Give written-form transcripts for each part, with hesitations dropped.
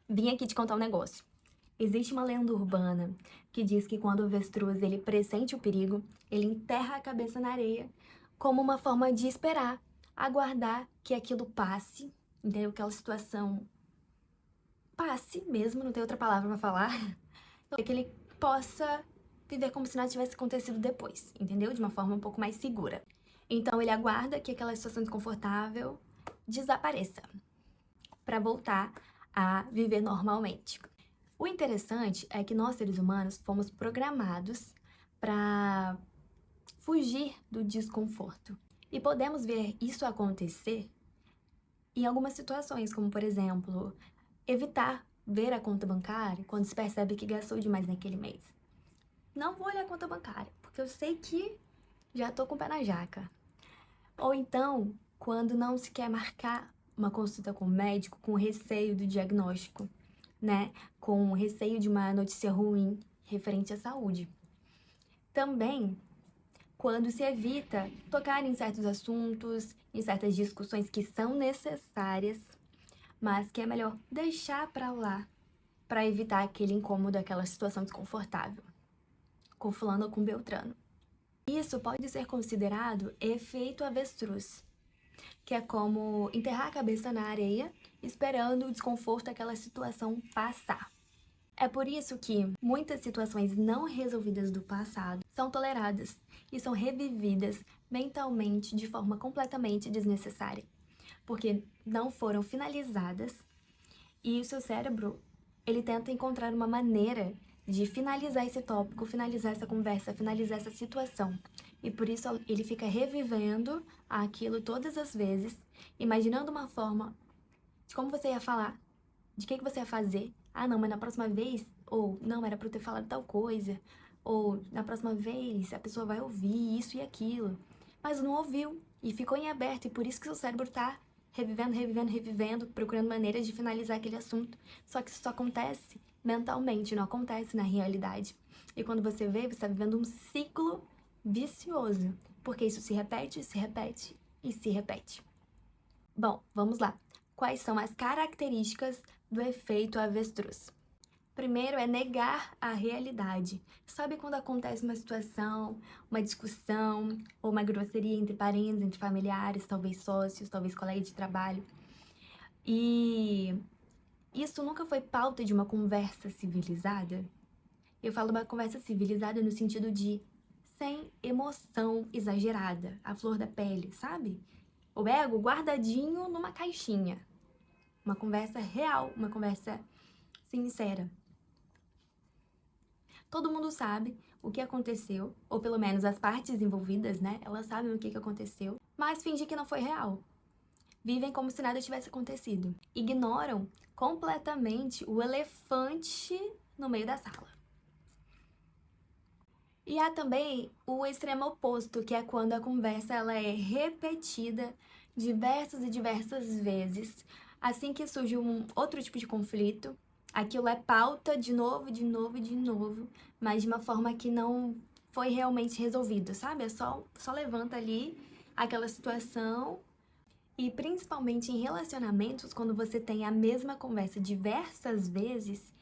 Vim aqui te contar um negócio. Existe uma lenda urbana que diz que quando o avestruz ele pressente o perigo, ele enterra a cabeça na areia como uma forma de esperar, aguardar que aquilo passe, entendeu? Aquela situação passe mesmo, não tem outra palavra pra falar, que ele possa viver como se nada tivesse acontecido depois, entendeu? De uma forma um pouco mais segura. Então ele aguarda que aquela situação desconfortável desapareça para voltar a viver normalmente. O interessante é que nós, seres humanos, fomos programados para fugir do desconforto. E podemos ver isso acontecer em algumas situações, como, por exemplo, evitar ver a conta bancária quando se percebe que gastou demais naquele mês. Não vou olhar a conta bancária, porque eu sei que já tô com o pé na jaca. Ou então, quando não se quer marcar uma consulta com o médico com receio do diagnóstico, né? Com receio de uma notícia ruim referente à saúde. Também, quando se evita tocar em certos assuntos, em certas discussões que são necessárias, mas que é melhor deixar pra lá, para evitar aquele incômodo, aquela situação desconfortável, com fulano ou com Beltrano. Isso pode ser considerado efeito avestruz, que é como enterrar a cabeça na areia, esperando o desconforto daquela situação passar. É por isso que muitas situações não resolvidas do passado são toleradas e são revividas mentalmente de forma completamente desnecessária, porque não foram finalizadas e o seu cérebro, ele tenta encontrar uma maneira de finalizar esse tópico, finalizar essa conversa, finalizar essa situação. E por isso ele fica revivendo aquilo todas as vezes, imaginando uma forma de como você ia falar, de que você ia fazer. Ah, não, mas na próxima vez, ou não, era pra eu ter falado tal coisa, ou na próxima vez a pessoa vai ouvir isso e aquilo. Mas não ouviu e ficou em aberto, e por isso que seu cérebro tá revivendo, revivendo, revivendo, procurando maneiras de finalizar aquele assunto. Só que isso só acontece mentalmente, não acontece na realidade. E quando você vê, você está vivendo um ciclo vicioso, porque isso se repete, se repete e se repete. Bom, vamos lá. Quais são as características do efeito avestruz? Primeiro é negar a realidade. Sabe quando acontece uma situação, uma discussão ou uma grosseria entre parentes, entre familiares, talvez sócios, talvez colegas de trabalho, e isso nunca foi pauta de uma conversa civilizada? Eu falo uma conversa civilizada no sentido de sem emoção exagerada, a flor da pele, sabe? O ego guardadinho numa caixinha. Uma conversa real, uma conversa sincera. Todo mundo sabe o que aconteceu, ou pelo menos as partes envolvidas, né? Elas sabem o que aconteceu, mas fingem que não foi real. Vivem como se nada tivesse acontecido. Ignoram completamente o elefante no meio da sala. E há também o extremo oposto, que é quando a conversa ela é repetida diversas e diversas vezes. Assim que surge um outro tipo de conflito, aquilo é pauta de novo, de novo, de novo, mas de uma forma que não foi realmente resolvido, sabe? É só levanta ali aquela situação e principalmente em relacionamentos, quando você tem a mesma conversa diversas vezes,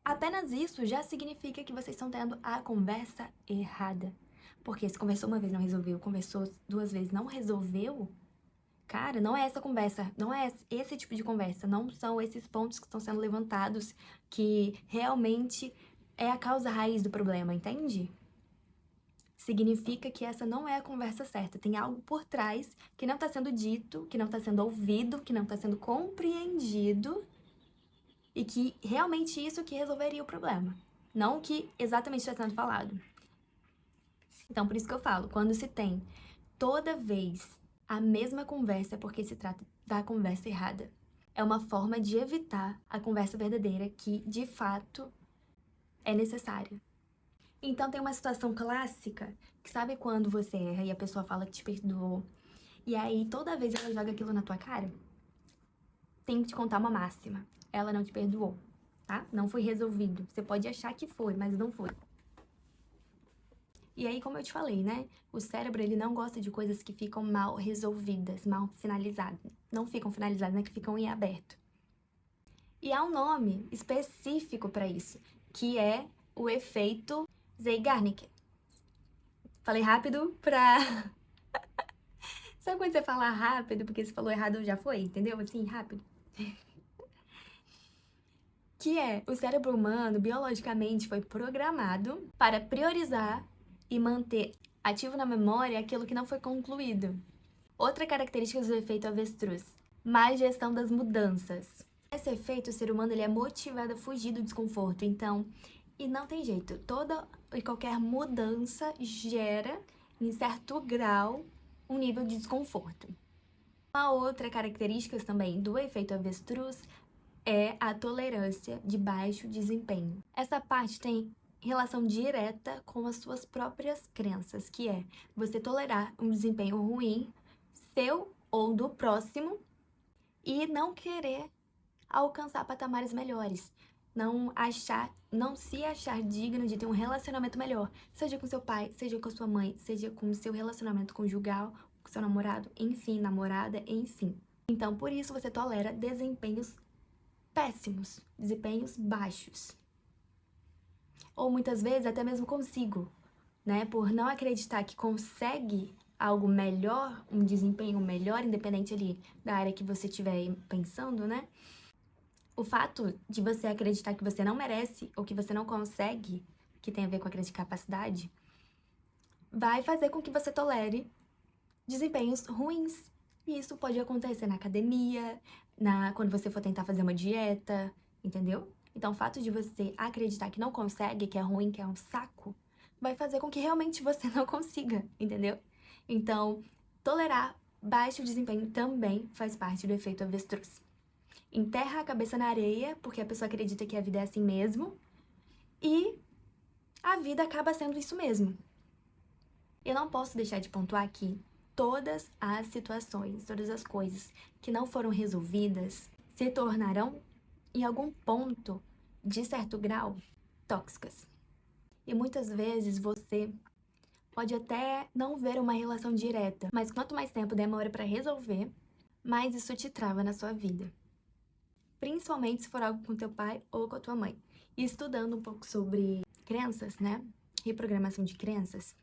apenas isso já significa que vocês estão tendo a conversa errada. Porque se conversou uma vez não resolveu, conversou duas vezes não resolveu, cara, não é essa conversa, não é esse tipo de conversa, não são esses pontos que estão sendo levantados que realmente é a causa raiz do problema, entende? Significa que essa não é a conversa certa. Tem algo por trás que não está sendo dito, que não está sendo ouvido, que não está sendo compreendido e que realmente isso que resolveria o problema, não o que exatamente está sendo falado. Então, por isso que eu falo, quando se tem toda vez a mesma conversa é porque se trata da conversa errada. É uma forma de evitar a conversa verdadeira que, de fato, é necessária. Então, tem uma situação clássica que sabe quando você erra e a pessoa fala que te perdoou, e aí toda vez ela joga aquilo na tua cara? Tenho que te contar uma máxima. Ela não te perdoou, tá? Não foi resolvido. Você pode achar que foi, mas não foi. E aí, como eu te falei, né? O cérebro, ele não gosta de coisas que ficam mal resolvidas, mal finalizadas. Não ficam finalizadas, né? Que ficam em aberto. E há um nome específico para isso, que é o efeito Zeigarnik. Falei rápido pra... Sabe quando você fala rápido, porque você falou errado já foi, entendeu? Assim, rápido. Que é, o cérebro humano, biologicamente, foi programado para priorizar e manter ativo na memória aquilo que não foi concluído. Outra característica do efeito avestruz, má gestão das mudanças. Esse efeito, o ser humano ele é motivado a fugir do desconforto, então, e não tem jeito, toda e qualquer mudança gera, em certo grau, um nível de desconforto. Uma outra característica também do efeito avestruz é a tolerância de baixo desempenho. Essa parte tem relação direta com as suas próprias crenças, que é você tolerar um desempenho ruim, seu ou do próximo, e não querer alcançar patamares melhores. Não se achar digno de ter um relacionamento melhor, seja com seu pai, seja com sua mãe, seja com o seu relacionamento conjugal, com seu namorado, enfim, namorada, enfim. Então, por isso você tolera desempenhos péssimos, desempenhos baixos. Ou muitas vezes até mesmo consigo, né? Por não acreditar que consegue algo melhor, um desempenho melhor, independente ali da área que você estiver pensando, né? O fato de você acreditar que você não merece ou que você não consegue, que tem a ver com a crença de capacidade, vai fazer com que você tolere desempenhos ruins. E isso pode acontecer na academia, quando você for tentar fazer uma dieta, entendeu? Então, o fato de você acreditar que não consegue, que é ruim, que é um saco, vai fazer com que realmente você não consiga, entendeu? Então, tolerar baixo desempenho também faz parte do efeito avestruz. Enterra a cabeça na areia, porque a pessoa acredita que a vida é assim mesmo, e a vida acaba sendo isso mesmo. Eu não posso deixar de pontuar aqui todas as situações, todas as coisas que não foram resolvidas se tornarão, em algum ponto, de certo grau, tóxicas. E muitas vezes você pode até não ver uma relação direta, mas quanto mais tempo demora para resolver, mais isso te trava na sua vida. Principalmente se for algo com teu pai ou com a tua mãe. E estudando um pouco sobre crenças, né? Reprogramação de crenças,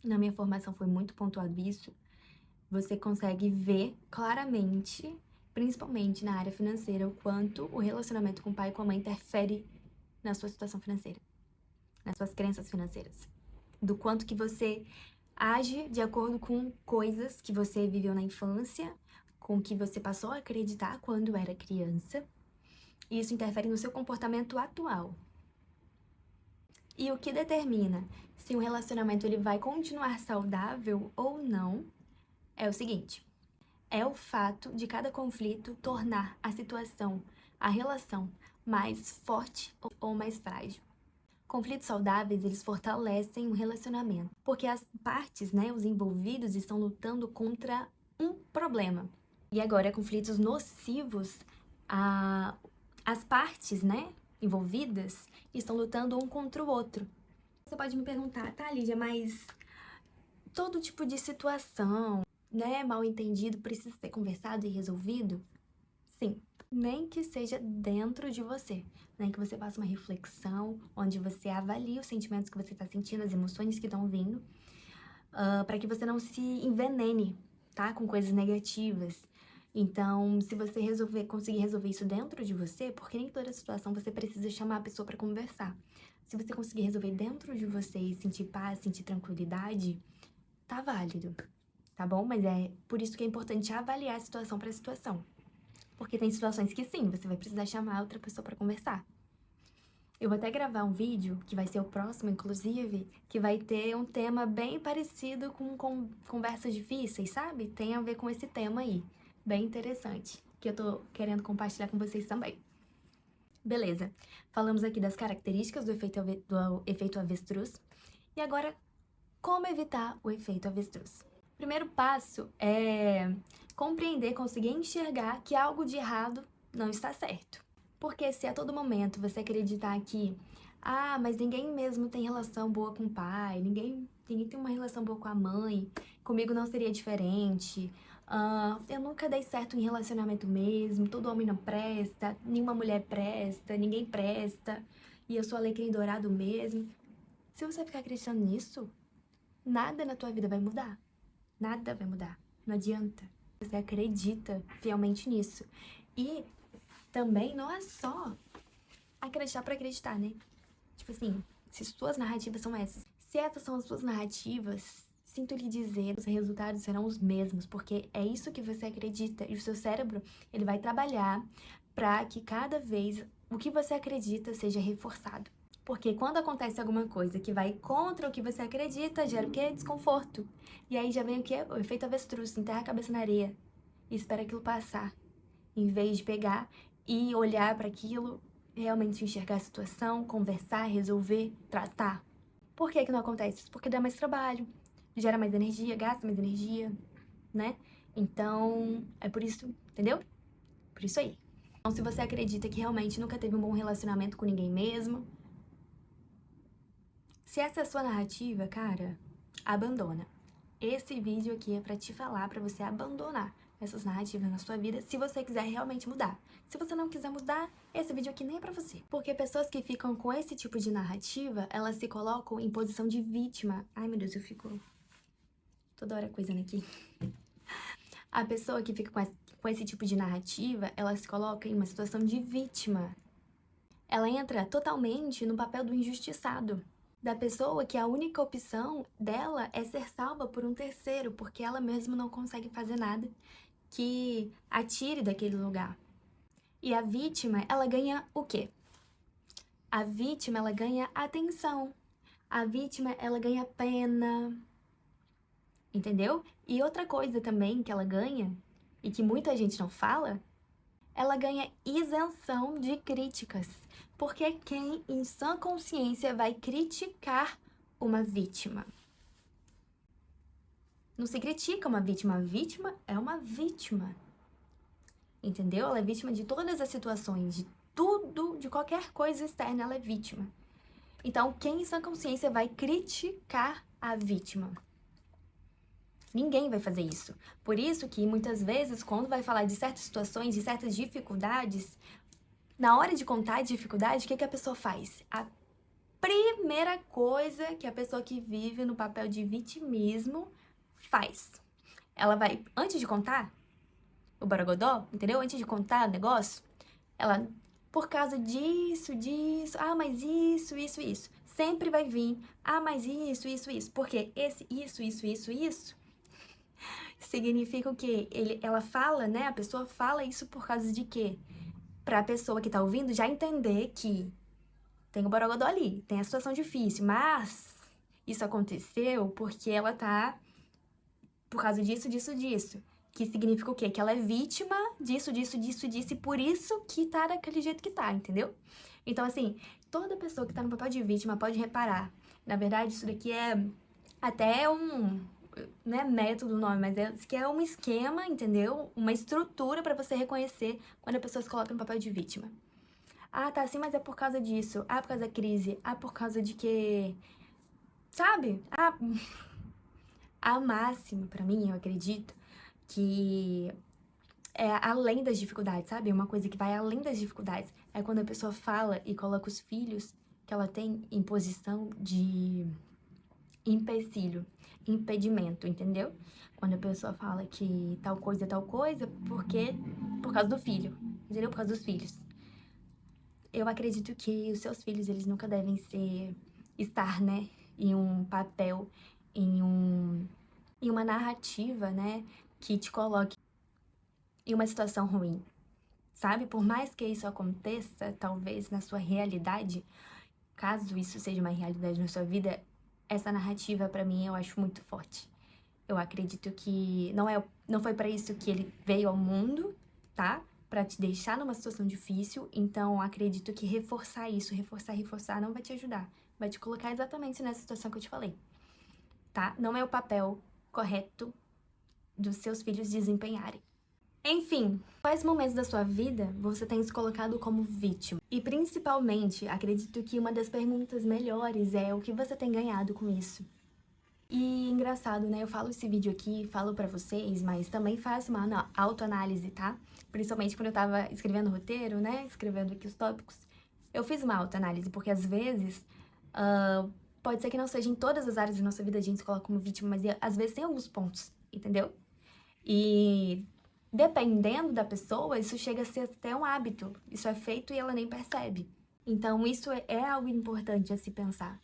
na minha formação foi muito pontuado isso, você consegue ver claramente, principalmente na área financeira, o quanto o relacionamento com o pai e com a mãe interfere na sua situação financeira, nas suas crenças financeiras. Do quanto que você age de acordo com coisas que você viveu na infância, com que você passou a acreditar quando era criança, e isso interfere no seu comportamento atual. E o que determina se um relacionamento ele vai continuar saudável ou não é o seguinte: é o fato de cada conflito tornar a situação, a relação, mais forte ou mais frágil. Conflitos saudáveis, eles fortalecem o relacionamento, porque as partes, né, os envolvidos estão lutando contra um problema. E agora, conflitos nocivos, as partes, né, envolvidas estão lutando um contra o outro. Você pode me perguntar, tá, Lídia, mas todo tipo de situação, né, mal entendido, precisa ser conversado e resolvido? Sim, nem que seja dentro de você, nem que você faça uma reflexão, onde você avalie os sentimentos que você está sentindo, as emoções que estão vindo, para que você não se envenene, tá, com coisas negativas. Então, se você conseguir resolver isso dentro de você, porque nem toda situação você precisa chamar a pessoa para conversar. Se você conseguir resolver dentro de você e sentir paz, sentir tranquilidade, tá válido, tá bom? Mas é por isso que é importante avaliar a situação para situação. Porque tem situações que sim, você vai precisar chamar outra pessoa para conversar. Eu vou até gravar um vídeo, que vai ser o próximo, inclusive, que vai ter um tema bem parecido com conversas difíceis, sabe? Tem a ver com esse tema aí. Bem interessante, que eu tô querendo compartilhar com vocês também. Beleza, falamos aqui das características do efeito avestruz. E agora, como evitar o efeito avestruz? O primeiro passo é compreender, conseguir enxergar que algo de errado não está certo. Porque se a todo momento você acreditar que mas ninguém mesmo tem relação boa com o pai, ninguém tem uma relação boa com a mãe, comigo não seria diferente, Eu nunca dei certo em relacionamento mesmo, todo homem não presta, nenhuma mulher presta, ninguém presta, e eu sou alecrim dourado mesmo. Se você ficar acreditando nisso, nada na tua vida vai mudar. Nada vai mudar. Não adianta. Você acredita fielmente nisso. E também não é só acreditar pra acreditar, né? Tipo assim, se suas narrativas são essas. Se essas são as suas narrativas, sinto lhe dizer, os resultados serão os mesmos, porque é isso que você acredita. E o seu cérebro, ele vai trabalhar pra que cada vez o que você acredita seja reforçado. Porque quando acontece alguma coisa que vai contra o que você acredita, gera o quê? Desconforto. E aí já vem o quê? O efeito avestruz, enterra a cabeça na areia e espera aquilo passar. Em vez de pegar e olhar para aquilo, realmente enxergar a situação, conversar, resolver, tratar. Por que que não acontece isso? Porque dá mais trabalho, gera mais energia, gasta mais energia, né? Então, é por isso, entendeu? Por isso aí. Então, se você acredita que realmente nunca teve um bom relacionamento com ninguém mesmo, se essa é a sua narrativa, cara, abandona. Esse vídeo aqui é pra te falar, pra você abandonar essas narrativas na sua vida, se você quiser realmente mudar. Se você não quiser mudar, esse vídeo aqui nem é pra você. Porque pessoas que ficam com esse tipo de narrativa, elas se colocam em posição de vítima. Ai, meu Deus, eu fico toda hora coisando aqui. A pessoa que fica com esse tipo de narrativa, ela se coloca em uma situação de vítima. Ela entra totalmente no papel do injustiçado. Da pessoa que a única opção dela é ser salva por um terceiro, porque ela mesma não consegue fazer nada que a tire daquele lugar. E a vítima, ela ganha o quê? A vítima, ela ganha atenção. A vítima, ela ganha pena. Entendeu? E outra coisa também que ela ganha, e que muita gente não fala, ela ganha isenção de críticas. Porque quem, em sã consciência, vai criticar uma vítima? Não se critica uma vítima. A vítima é uma vítima. Entendeu? Ela é vítima de todas as situações, de tudo, de qualquer coisa externa, ela é vítima. Então, quem, em sã consciência, vai criticar a vítima? Ninguém vai fazer isso. Por isso que, muitas vezes, quando vai falar de certas situações, de certas dificuldades, na hora de contar a dificuldade, o que a pessoa faz? A primeira coisa que a pessoa que vive no papel de vitimismo faz. Ela vai, antes de contar o borogodó, entendeu? Antes de contar o negócio, ela, por causa disso, mas isso. Sempre vai vir, mas isso. Porque esse isso significa o quê? Ela fala, né? A pessoa fala isso por causa de quê? Pra pessoa que tá ouvindo já entender que tem o borogodó ali, tem a situação difícil, mas isso aconteceu porque ela tá por causa disso. Que significa o quê? Que ela é vítima disso, e por isso que tá daquele jeito que tá, entendeu? Então, assim, toda pessoa que tá no papel de vítima pode reparar. Na verdade, isso daqui é até não é método o nome, mas isso aqui é um esquema, entendeu? Uma estrutura pra você reconhecer quando a pessoa se coloca no papel de vítima. Ah, tá, sim, mas é por causa disso. Ah, por causa da crise. Ah, por causa de que... Sabe? A máxima, pra mim, eu acredito, que é além das dificuldades, sabe? Uma coisa que vai além das dificuldades. É quando a pessoa fala e coloca os filhos que ela tem em posição de empecilho, impedimento, entendeu? Quando a pessoa fala que tal coisa é tal coisa, porque por causa do filho, entendeu? Por causa dos filhos. Eu acredito que os seus filhos, eles nunca devem estar, né, em um papel, em uma narrativa, né, que te coloque em uma situação ruim, sabe? Por mais que isso aconteça, talvez, na sua realidade, caso isso seja uma realidade na sua vida, essa narrativa, pra mim, eu acho muito forte. Eu acredito que não foi pra isso que ele veio ao mundo, tá? Pra te deixar numa situação difícil, então acredito que reforçar isso, reforçar não vai te ajudar. Vai te colocar exatamente nessa situação que eu te falei, tá? Não é o papel correto dos seus filhos desempenharem. Enfim, quais momentos da sua vida você tem se colocado como vítima? E principalmente, acredito que uma das perguntas melhores é o que você tem ganhado com isso? E engraçado, né? Eu falo esse vídeo aqui, falo pra vocês, mas também faço uma autoanálise, tá? Principalmente quando eu tava escrevendo o roteiro, né? Escrevendo aqui os tópicos. Eu fiz uma autoanálise, porque às vezes, pode ser que não seja em todas as áreas da nossa vida a gente se coloca como vítima, mas às vezes tem alguns pontos, entendeu? E dependendo da pessoa, isso chega a ser até um hábito. Isso é feito e ela nem percebe. Então, isso é algo importante a se pensar.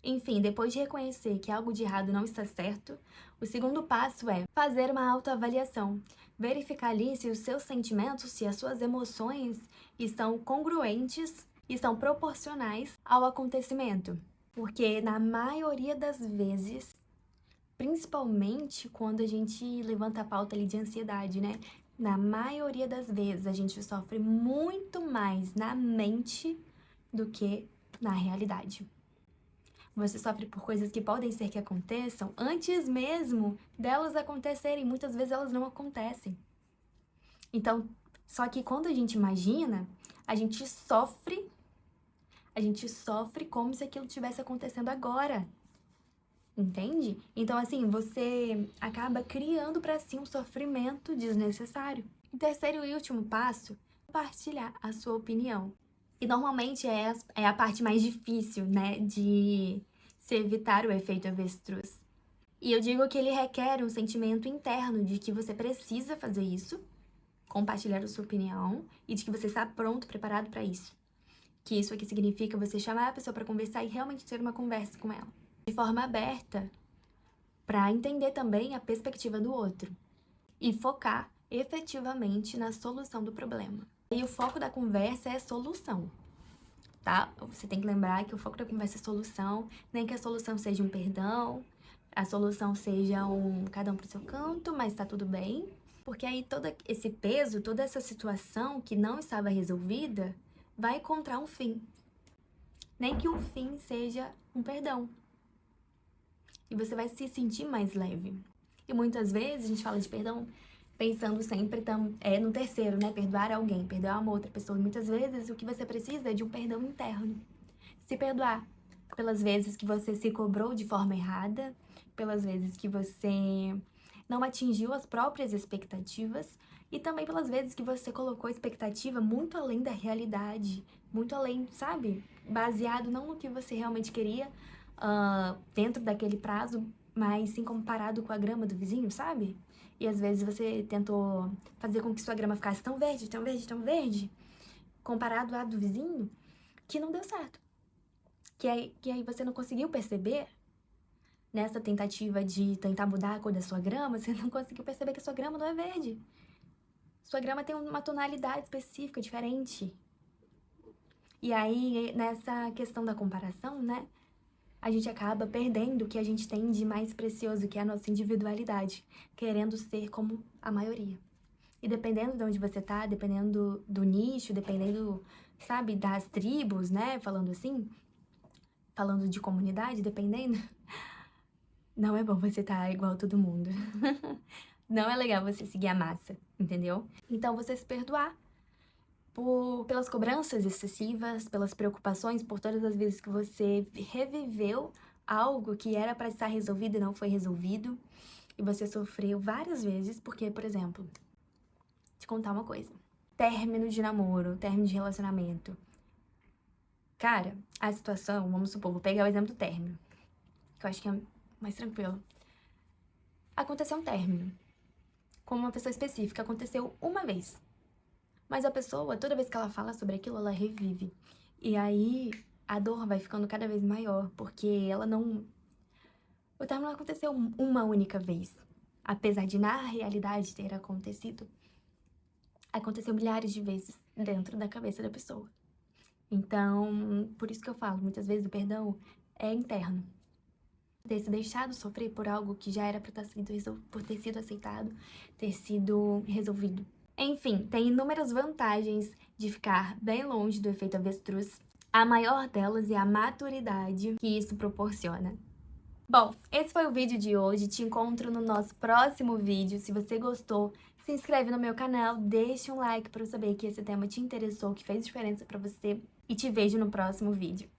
Enfim, depois de reconhecer que algo de errado não está certo, o segundo passo é fazer uma autoavaliação. Verificar ali se os seus sentimentos, se as suas emoções estão congruentes, estão proporcionais ao acontecimento. Porque na maioria das vezes, principalmente quando a gente levanta a pauta ali de ansiedade, né? Na maioria das vezes a gente sofre muito mais na mente do que na realidade. Você sofre por coisas que podem ser que aconteçam antes mesmo delas acontecerem. Muitas vezes elas não acontecem. Então, só que quando a gente imagina, a gente sofre como se aquilo estivesse acontecendo agora. Entende? Então, assim, você acaba criando para si um sofrimento desnecessário. O terceiro e último passo, compartilhar a sua opinião. E normalmente é a parte mais difícil, né, de se evitar o efeito avestruz. E eu digo que ele requer um sentimento interno de que você precisa fazer isso, compartilhar a sua opinião, e de que você está pronto, preparado para isso. Que isso aqui significa você chamar a pessoa para conversar e realmente ter uma conversa com ela. De forma aberta, para entender também a perspectiva do outro. E focar efetivamente na solução do problema. E o foco da conversa é solução, tá? Você tem que lembrar que o foco da conversa é solução, nem que a solução seja um perdão, a solução seja cada um pro seu canto, mas tá tudo bem. Porque aí todo esse peso, toda essa situação que não estava resolvida, vai encontrar um fim. Nem que o fim seja um perdão. E você vai se sentir mais leve. E muitas vezes a gente fala de perdão pensando sempre no terceiro, né? Perdoar alguém, perdoar uma outra pessoa. E muitas vezes o que você precisa é de um perdão interno. Se perdoar pelas vezes que você se cobrou de forma errada, pelas vezes que você não atingiu as próprias expectativas e também pelas vezes que você colocou expectativa muito além da realidade, muito além, sabe? Baseado não no que você realmente queria dentro daquele prazo, mas sim comparado com a grama do vizinho, sabe? E às vezes você tentou fazer com que sua grama ficasse tão verde, tão verde, tão verde, comparado à do vizinho, que não deu certo. Que aí você não conseguiu perceber, nessa tentativa de tentar mudar a cor da sua grama, você não conseguiu perceber que a sua grama não é verde. Sua grama tem uma tonalidade específica, diferente. E aí, nessa questão da comparação, né? A gente acaba perdendo o que a gente tem de mais precioso, que é a nossa individualidade, querendo ser como a maioria. E dependendo de onde você tá, dependendo do nicho, dependendo, sabe, das tribos, né, falando assim, falando de comunidade, dependendo, não é bom você estar igual a todo mundo. Não é legal você seguir a massa, entendeu? Então, você se perdoar pelas cobranças excessivas, pelas preocupações, por todas as vezes que você reviveu algo que era para estar resolvido e não foi resolvido, e você sofreu várias vezes, porque, por exemplo, te contar uma coisa. Término de namoro, término de relacionamento. Cara, a situação, vamos supor, vou pegar o exemplo do término, que eu acho que é mais tranquilo. Aconteceu um término com uma pessoa específica, aconteceu uma vez. Mas a pessoa, toda vez que ela fala sobre aquilo, ela revive. E aí, a dor vai ficando cada vez maior, porque ela não... O término não aconteceu uma única vez. Apesar de, na realidade, ter acontecido, aconteceu milhares de vezes dentro da cabeça da pessoa. Então, por isso que eu falo, muitas vezes o perdão é interno. Ter se deixado sofrer por algo que já era para ter sido aceitado, ter sido resolvido. Enfim, tem inúmeras vantagens de ficar bem longe do efeito avestruz. A maior delas é a maturidade que isso proporciona. Bom, esse foi o vídeo de hoje. Te encontro no nosso próximo vídeo. Se você gostou, se inscreve no meu canal, deixa um like para eu saber que esse tema te interessou, que fez diferença para você. E te vejo no próximo vídeo.